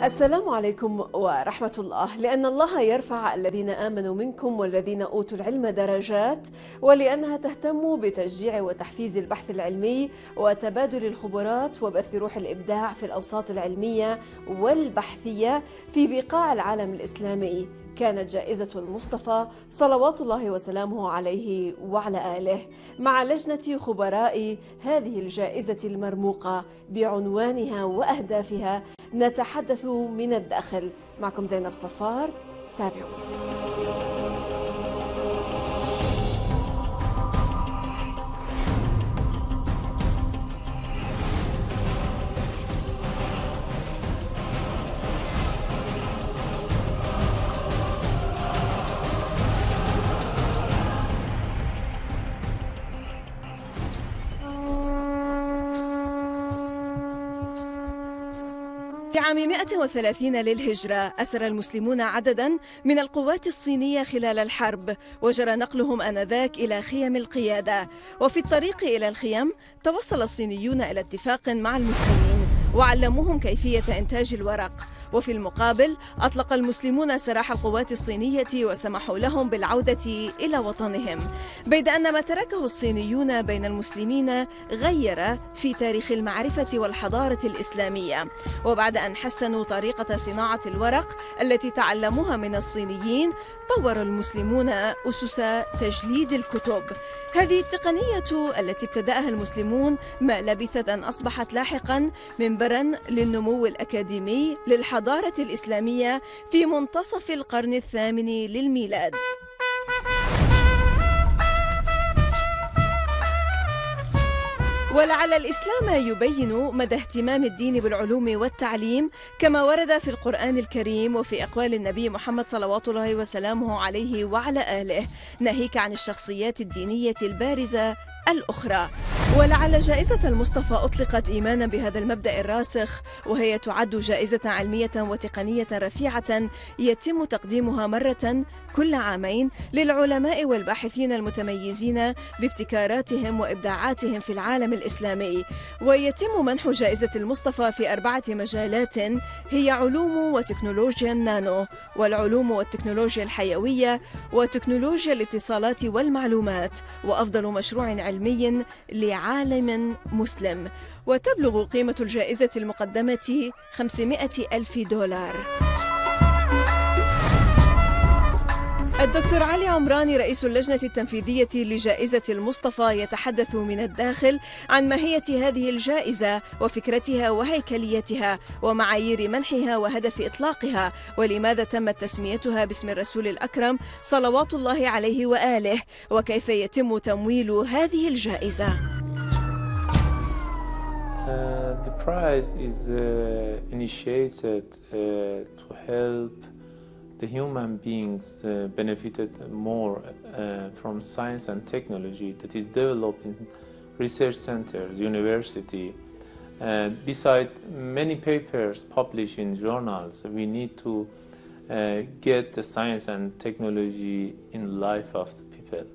السلام عليكم ورحمة الله. لأن الله يرفع الذين آمنوا منكم والذين أوتوا العلم درجات، ولأنها تهتم بتشجيع وتحفيز البحث العلمي وتبادل الخبرات وبث روح الإبداع في الأوساط العلمية والبحثية في بقاع العالم الإسلامي، كانت جائزة المصطفى صلوات الله وسلامه عليه وعلى آله مع لجنة خبراء هذه الجائزة المرموقة بعنوانها وأهدافها نتحدث من الداخل. معكم زينب صفار، تابعوا. في عام 130 للهجرة أسر المسلمون عددا من القوات الصينية خلال الحرب، وجرى نقلهم آنذاك إلى خيم القيادة. وفي الطريق إلى الخيم توصل الصينيون إلى اتفاق مع المسلمين وعلموهم كيفية إنتاج الورق، وفي المقابل أطلق المسلمون سراح القوات الصينية وسمحوا لهم بالعودة إلى وطنهم، بيد أن ما تركه الصينيون بين المسلمين غير في تاريخ المعرفة والحضارة الإسلامية. وبعد أن حسنوا طريقة صناعة الورق التي تعلموها من الصينيين، طور المسلمون أسس تجليد الكتب. هذه التقنية التي ابتدأها المسلمون ما لبثت أن أصبحت لاحقا منبرا للنمو الأكاديمي للحضارة الإسلامية في منتصف القرن الثامن للميلاد. ولعل الإسلام يبين مدى اهتمام الدين بالعلوم والتعليم كما ورد في القرآن الكريم وفي أقوال النبي محمد صلوات الله وسلامه عليه وعلى آله، ناهيك عن الشخصيات الدينية البارزة الأخرى. ولعل جائزة المصطفى أطلقت إيمانا بهذا المبدأ الراسخ، وهي تعد جائزة علمية وتقنية رفيعة يتم تقديمها مرة كل عامين للعلماء والباحثين المتميزين بابتكاراتهم وإبداعاتهم في العالم الإسلامي. ويتم منح جائزة المصطفى في 4 مجالات هي علوم وتكنولوجيا النانو، والعلوم والتكنولوجيا الحيوية، وتكنولوجيا الاتصالات والمعلومات، وأفضل مشروع علمي لعالم مسلم. وتبلغ قيمة الجائزة المقدمة 500,000 دولار. الدكتور علي عمراني رئيس اللجنة التنفيذية لجائزة المصطفى يتحدث من الداخل عن ماهية هذه الجائزة وفكرتها وهيكليتها ومعايير منحها وهدف إطلاقها، ولماذا تمت تسميتها باسم الرسول الأكرم صلوات الله عليه وآله، وكيف يتم تمويل هذه الجائزة. The prize is initiated to help the human beings benefited more from science and technology that is developed in research centers, university. Besides many papers published in journals, we need to get the science and technology in life of the people.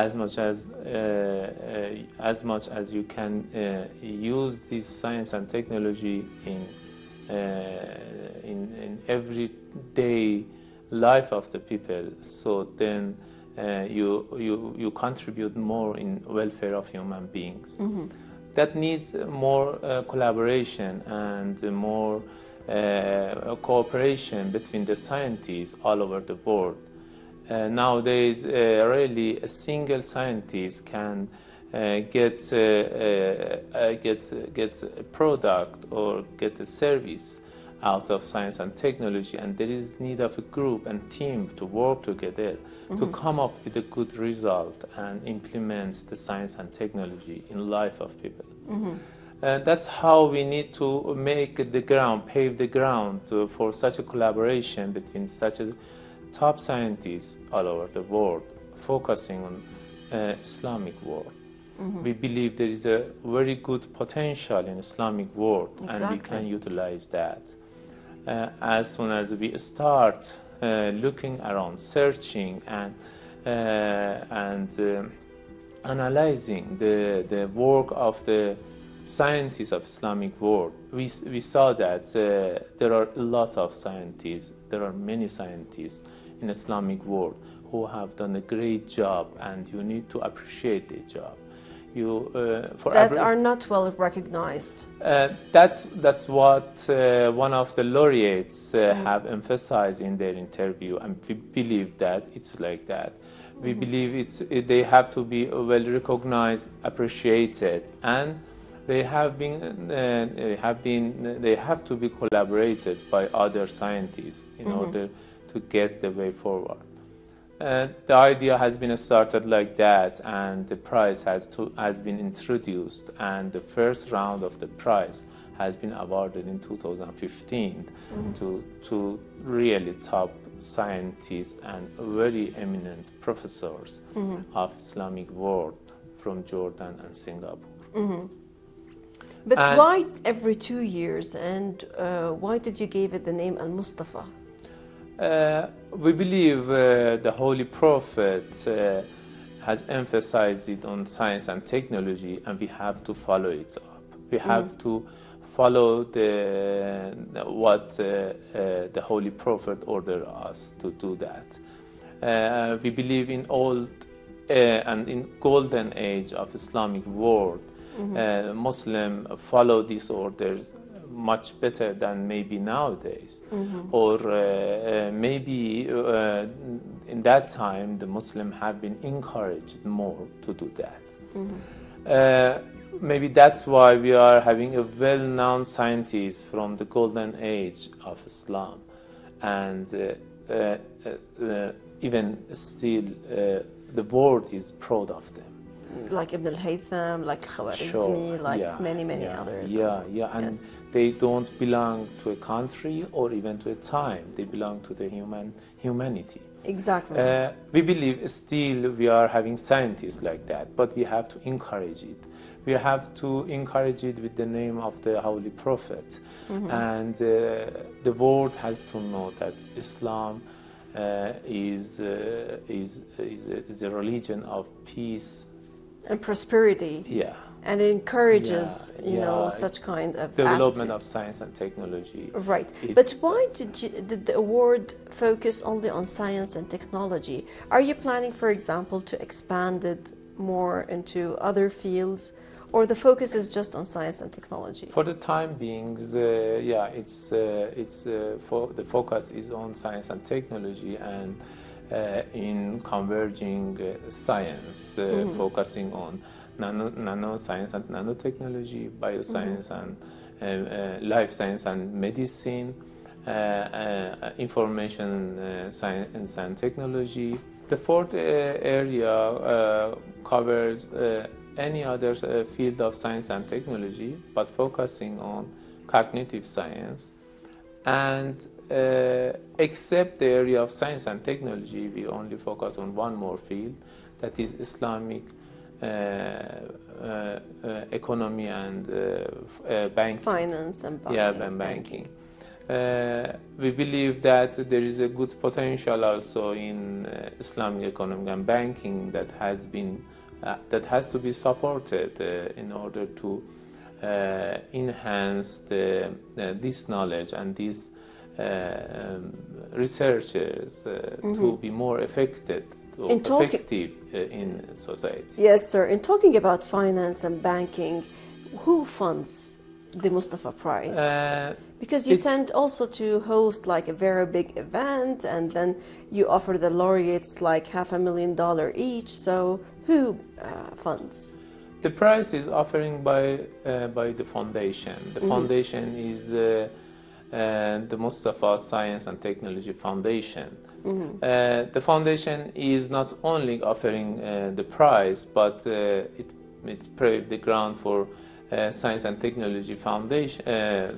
As much as you can use this science and technology in everyday life of the people, so then you contribute more in welfare of human beings. That needs more collaboration and more cooperation between the scientists all over the world. Nowadays, really a single scientist can get a product or get a service out of science and technology, and there is need of a group and team to work together to come up with a good result and implement the science and technology in life of people. That's how we need to make the ground, pave the ground for such a collaboration between such a top scientists all over the world, focusing on Islamic world. We believe there is a very good potential in Islamic world, and we can utilize that. As soon as we start looking around, searching and analyzing the work of the scientists of Islamic world, we saw that there are a lot of scientists, there are many scientists in Islamic world who have done a great job, and you need to appreciate their job. That are not well recognized. That's what one of the laureates have emphasized in their interview, and we believe that it's like that. We believe they have to be well recognized, appreciated, and they have to be collaborated by other scientists in order to get the way forward. The idea has been started like that, and the prize has been introduced, and the first round of the prize has been awarded in 2015 to really top scientists and very eminent professors of Islamic world from Jordan and Singapore. But why every 2 years, and why did you give it the name Al-Mustafa? We believe the Holy Prophet has emphasized it on science and technology, and we have to follow it up. We have to follow what the Holy Prophet ordered us to do that. We believe in old and in golden age of Islamic world, Muslims follow these orders much better than maybe nowadays, or maybe in that time the Muslims have been encouraged more to do that. Maybe that's why we are having a well-known scientist from the golden age of Islam, and even still the world is proud of them. Like Ibn al-Haytham, like Khawarizmi, many others. And they don't belong to a country or even to a time. They belong to the humanity. Exactly. We believe still we are having scientists like that, but we have to encourage it. We have to encourage it with the name of the Holy Prophet. And the world has to know that Islam is a religion of peace and prosperity. Yeah. And it encourages, such kind of development attitude. of science and technology. Right. But why did the award focus only on science and technology? Are you planning, for example, to expand it more into other fields, or the focus is just on science and technology? For the time being, the focus is on science and technology, and in converging science, focusing on nanoscience and nanotechnology, bioscience and life science and medicine, information science and technology. The fourth area covers any other field of science and technology, but focusing on cognitive science. And except the area of science and technology, we only focus on one more field, that is Islamic economy and banking. Finance and banking. Yeah, and banking. We believe that there is a good potential also in Islamic economy and banking that has to be supported in order to enhance this knowledge and these researchers to be more effective in society. Yes, sir. In talking about finance and banking, who funds the Mustafa Prize? Because you tend also to host like a very big event, and then you offer the laureates like $500,000 each. So who funds? The prize is offering by the foundation. The foundation is the Mustafa Science and Technology Foundation. The foundation is not only offering the prize, but it's paved the ground for science and technology foundation,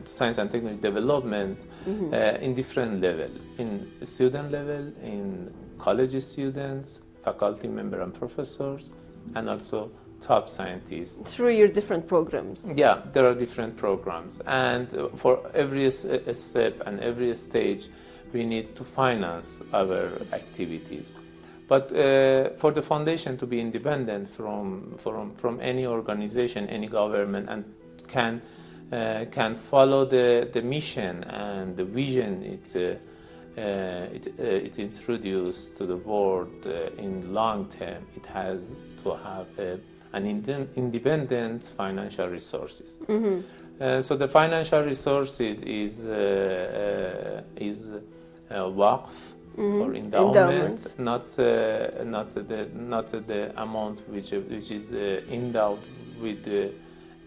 science and technology development in different level, in student level, in college students, faculty member and professors, and also top scientists. Through your different programs. Yeah, there are different programs, and for every step and every stage, we need to finance our activities. But for the foundation to be independent from any organization, any government, and can follow the mission and the vision it introduced to the world in long term. It has to have an independent financial resources. So the financial resources is waqf or endowment, not the amount which is endowed with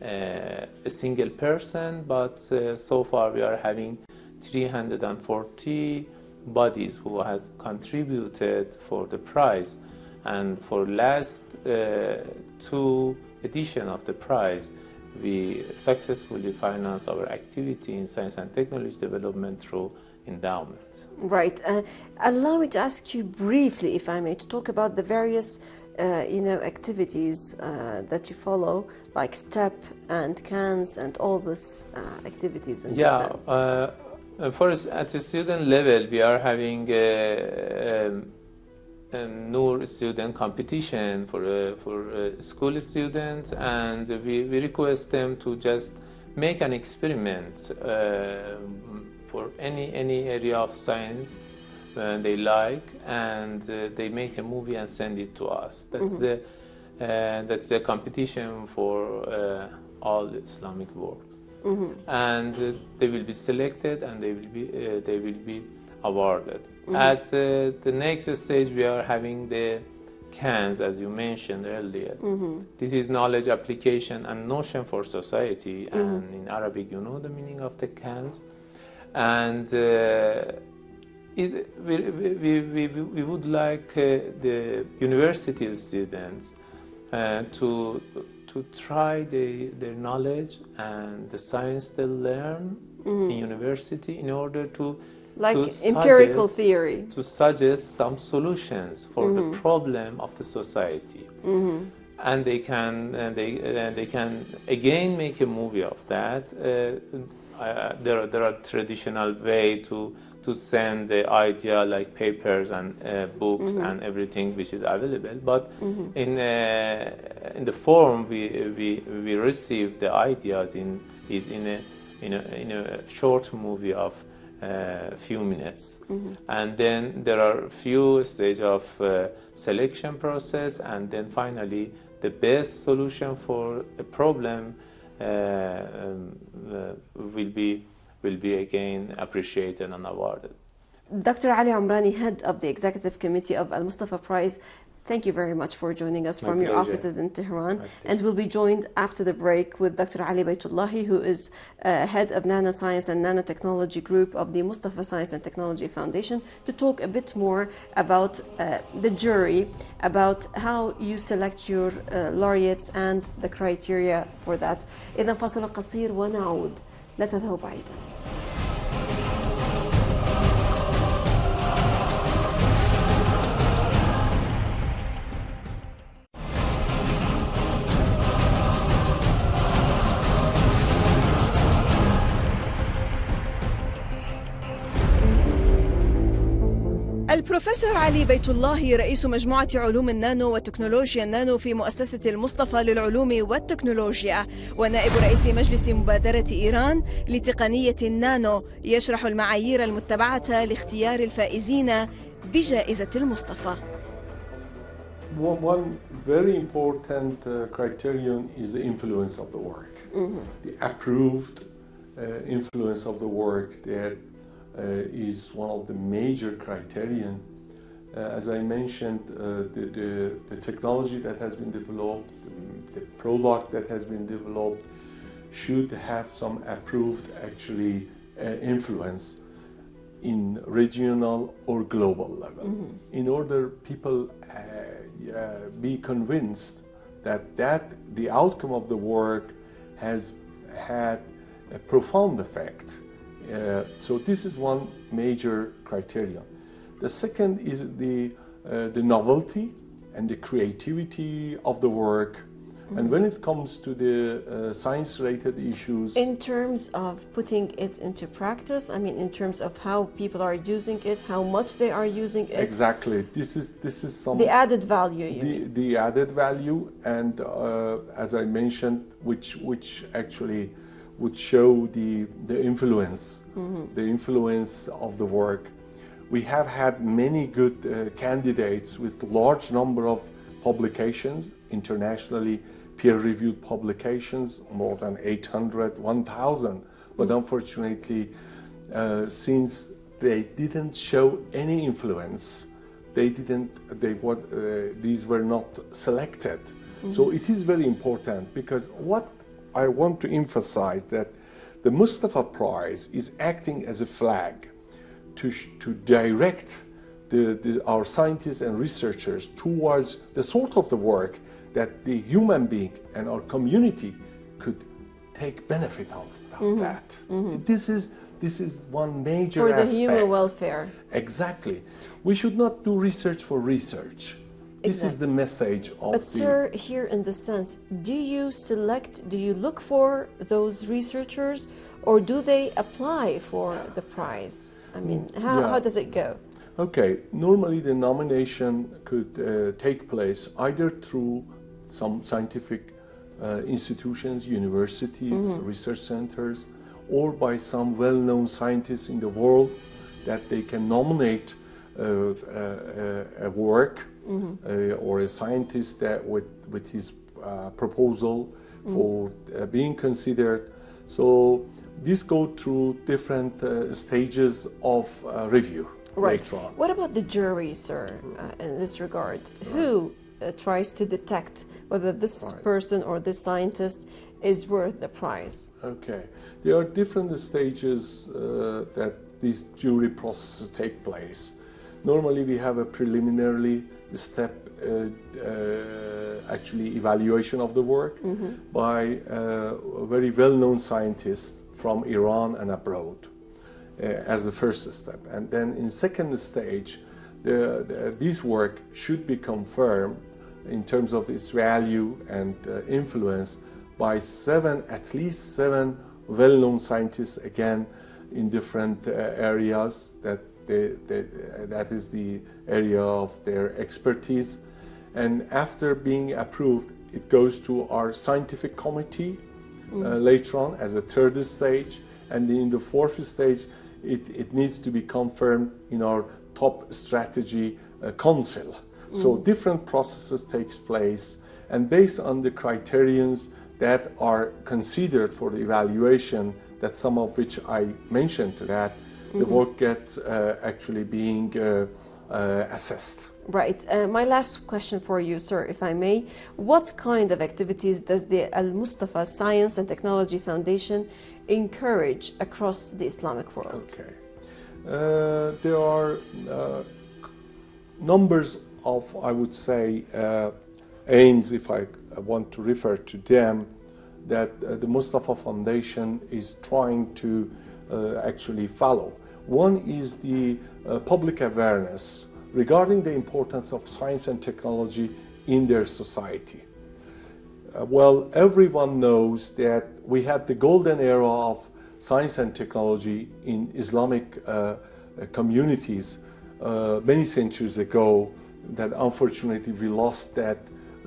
a single person, but so far we are having 340 bodies who has contributed for the prize, and for last 2 edition of the prize we successfully finance our activity in science and technology development through endowment. Right. Allow me to ask you briefly, if I may, to talk about the various activities that you follow, like STEP and CANS and all these activities in this sense. First, at the student level, we are having a Noor student competition for school students, and we request them to just make an experiment for any area of science they like, and they make a movie and send it to us. That's the competition for all the Islamic world. And they will be selected and they will be awarded. At the next stage, we are having the CANS, as you mentioned earlier. This is knowledge application and notion for society, and in Arabic you know the meaning of the CANS. And we would like the university students to try their knowledge and the science they learn in university in order to empirical theory, to suggest some solutions for the problem of the society. And they can again make a movie of that. There are traditional way to send the idea, like papers and books and everything which is available, but in the form we receive the ideas in a short movie of few minutes, and then there are few stages of selection process, and then finally the best solution for a problem will be again appreciated and awarded. Dr. Ali Omrani, head of the executive committee of Al-Mustafa Prize, thank you very much for joining us from your offices in Tehran. And we'll be joined after the break with Dr. Ali Baytullahi, who is head of Nanoscience and Nanotechnology Group of the Mustafa Science and Technology Foundation, to talk a bit more about the jury, about how you select your laureates and the criteria for that. إذا فاصل قصير ونعود. لا تذهبوا بعيدا. البروفيسور علي بيت الله رئيس مجموعة علوم النانو وتكنولوجيا النانو في مؤسسة المصطفى للعلوم والتكنولوجيا، ونائب رئيس مجلس مبادرة إيران لتقنية النانو، يشرح المعايير المتبعة لاختيار الفائزين بجائزة المصطفى. One very important criterion is the influence of the work, the approved influence of the work that is one of the major criterion. As I mentioned, the technology that has been developed, the product that has been developed should have some approved actually influence in regional or global level. In order people be convinced that the outcome of the work has had a profound effect. So this is one major criterion. The second is the novelty and the creativity of the work, And when it comes to the science-related issues... In terms of putting it into practice, I mean, in terms of how people are using it, how much they are using it. Exactly. This is some... The added value, the added value, and as I mentioned, which actually would show the influence, the influence of the work. We have had many good candidates with large number of publications, internationally peer-reviewed publications, more than 800, 1,000. But unfortunately, since they didn't show any influence, these were not selected. So it is very important, because what I want to emphasize that the Mustafa Prize is acting as a flag to direct our scientists and researchers towards the sort of the work that the human being and our community could take benefit of that. This is one major aspect. For the human welfare. Exactly. We should not do research for research. This is the message of But sir, here in the sense, do you look for those researchers, or do they apply for the prize? I mean, how does it go? Okay, normally the nomination could take place either through some scientific institutions, universities, research centers, or by some well-known scientists in the world that they can nominate a work or a scientist that with his proposal for being considered. So this go through different stages of review. Right. Later on. What about the jury, sir, in this regard? Who tries to detect whether this person or this scientist is worth the prize? Okay. There are different stages that these jury processes take place. Normally we have a preliminary step, actually evaluation of the work by very well-known scientists from Iran and abroad. As the first step, and then in second stage, this work should be confirmed in terms of its value and influence by at least seven well-known scientists, again in different areas that is the area of their expertise. And after being approved, it goes to our scientific committee later on as a third stage, and in the fourth stage, it needs to be confirmed in our top strategy council. So different processes takes place, and based on the criterions that are considered for the evaluation, that some of which I mentioned to that, the work gets actually being assessed. Right. My last question for you, sir, if I may. What kind of activities does the Al-Mustafa Science and Technology Foundation encourage across the Islamic world? Okay. There are numbers of, I would say, aims, if I want to refer to them, that the Mustafa Foundation is trying to actually follow. One is the public awareness regarding the importance of science and technology in their society. Well, everyone knows that we had the golden era of science and technology in Islamic communities many centuries ago, that unfortunately we lost that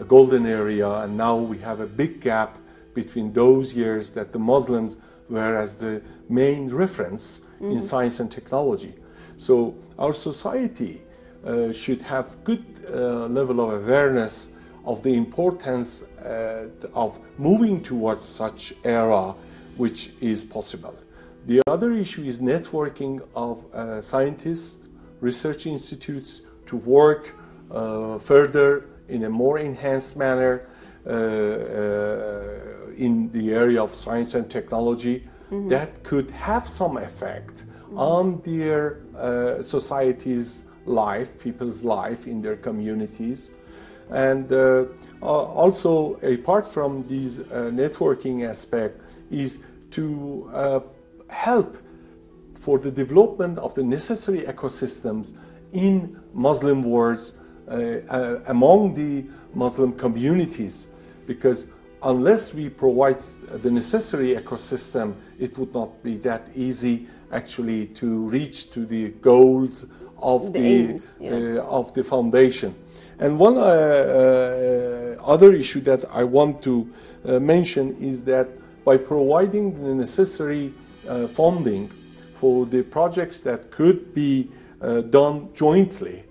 golden era, and now we have a big gap between those years that the Muslims were as the main reference in science and technology. So our society should have good level of awareness of the importance of moving towards such era which is possible. The other issue is networking of scientists, research institutes to work further in a more enhanced manner in the area of science and technology that could have some effect on their society's life, people's life in their communities. And also, apart from these networking aspect, is to help for the development of the necessary ecosystems in Muslim worlds, among the Muslim communities, because unless we provide the necessary ecosystem, it would not be that easy actually to reach to the goals of the aims, yes. Of the foundation. And one other issue that I want to mention is that by providing the necessary funding for the projects that could be done jointly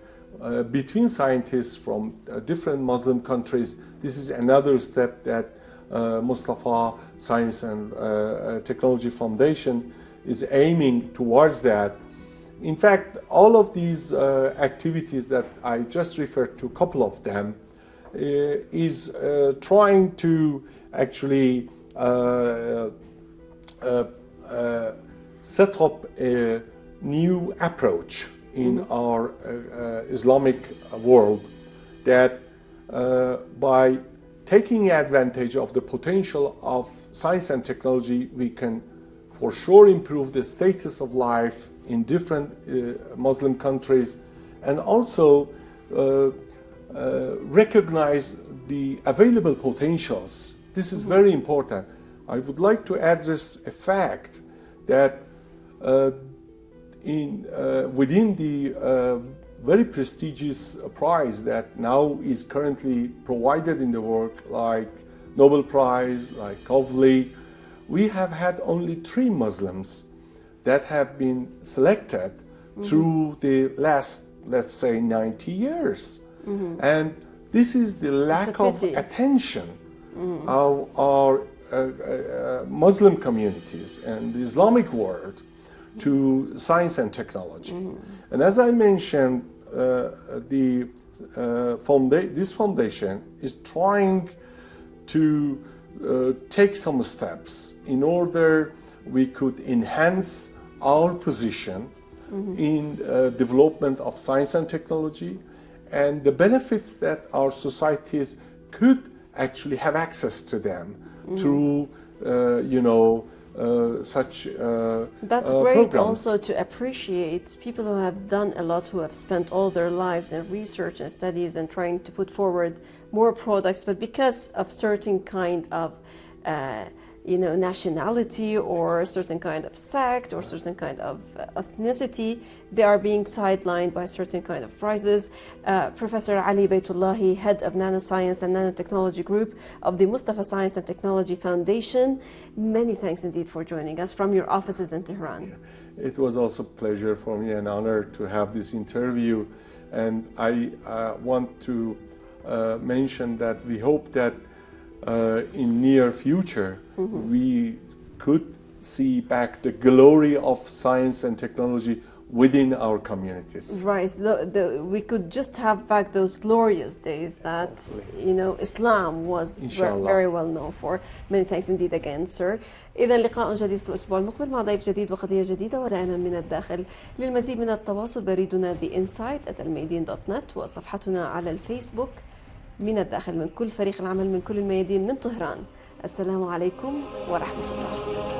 between scientists from different Muslim countries, this is another step that Musطفى Science and Technology Foundation is aiming towards that. In fact, all of these activities that I just referred to, a couple of them, is trying to actually set up a new approach in our Islamic world that by taking advantage of the potential of science and technology, we can for sure improve the status of life in different Muslim countries, and also recognize the available potentials. This is very important. I would like to address a fact that within the very prestigious prize that now is currently provided in the world, like Nobel Prize, like Kavli, we have had only 3 Muslims that have been selected through the last, let's say, 90 years. And this is the lack of attention of our Muslim communities and the Islamic world to science and technology. And as I mentioned, this foundation is trying to take some steps in order we could enhance our position in development of science and technology and the benefits that our societies could actually have access to them through, such That's great programs. Also to appreciate people who have done a lot, who have spent all their lives in research and studies and trying to put forward more products, but because of certain kind of nationality or certain kind of sect or certain kind of ethnicity, they are being sidelined by certain kind of prizes. Professor Ali Baytullahi, head of Nanoscience and Nanotechnology Group of the Musطفى Science and Technology Foundation, many thanks indeed for joining us from your offices in Tehran. It was also a pleasure for me, an honor to have this interview, and I want to mention that we hope that in near future we could see back the glory of science and technology within our communities. Right, we could just have back those glorious days that Islam was very well known for. Many thanks indeed again, sir. إذا لقاء جديد في الأسبوع المقبل مع ضيف جديد وقضية جديدة ودائما من الداخل. للمزيد من التواصل بريدنا theinsight@almayadeen.net وصفحتنا على الفيسبوك. من الداخل من كل فريق العمل من كل الميادين من طهران. السلام عليكم ورحمة الله.